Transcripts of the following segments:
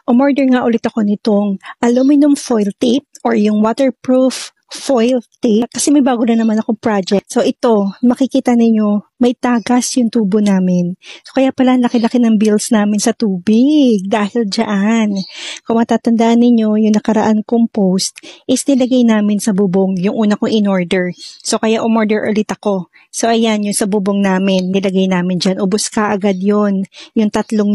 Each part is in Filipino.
umorder nga ulit ako nitong aluminum foil tape or yung waterproof foil tape kasi may bago na naman akong project. So ito, makikita ninyo, may tagas yung tubo namin. So kaya pala laki-laki ng bills namin sa tubig dahil dyan. Kung matatandaan ninyo, yung nakaraan kong post is nilagay namin sa bubong yung una kong in-order. So kaya umorder ulit ako. So ayan, yung sa bubong namin, nilagay namin dyan. Ubus ka agad yun, yung tatlong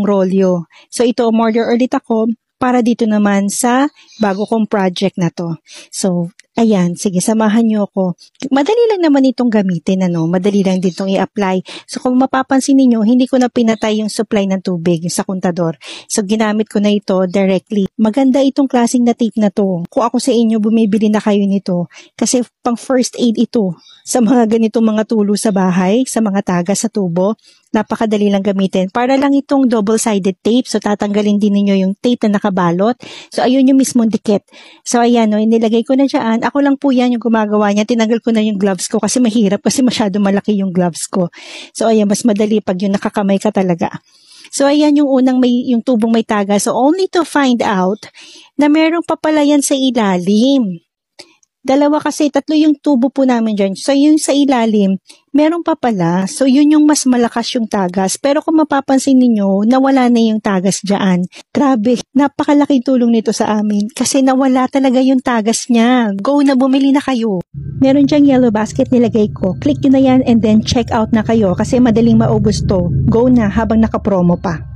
rolyo. So ito, umorder ulit ako para dito naman sa bago kong project na to. So, ayan, sige, samahan nyo ako. Madali lang naman itong gamitin, madali lang din itong i-apply. So, kung mapapansin niyo hindi ko na pinatay yung supply ng tubig sa kontador. So, ginamit ko na ito directly. Maganda itong klaseng na tape na to. Kung ako sa inyo, bumibili na kayo nito. Kasi pang first aid ito sa mga ganitong mga tulo sa bahay, sa mga tagas sa tubo. Napakadali lang gamitin. Para lang itong double-sided tape. So, tatanggalin din ninyo yung tape na nakabalot. So, ayun yung mismong dikit. So, ayan, inilagay ko na dyan. Ako lang po yan yung gumagawa niya. Tinanggal ko na yung gloves ko kasi mahirap kasi masyado malaki yung gloves ko. So, ayan, mas madali pag yung nakakamay ka talaga. So, ayan yung unang yung tubong may tagas. So, only to find out na meron pa pala yan sa ilalim. Dalawa kasi, tatlo yung tubo po namin dyan. So, yung sa ilalim, meron pa pala. So, yun yung mas malakas yung tagas. Pero kung mapapansin niyo nawala na yung tagas dyan. Grabe, napakalaking tulong nito sa amin. Kasi nawala talaga yung tagas niya. Go na, bumili na kayo. Meron dyang yellow basket nilagay ko. Click nyo na yan and then check out na kayo kasi madaling maubos to. Go na habang nakapromo pa.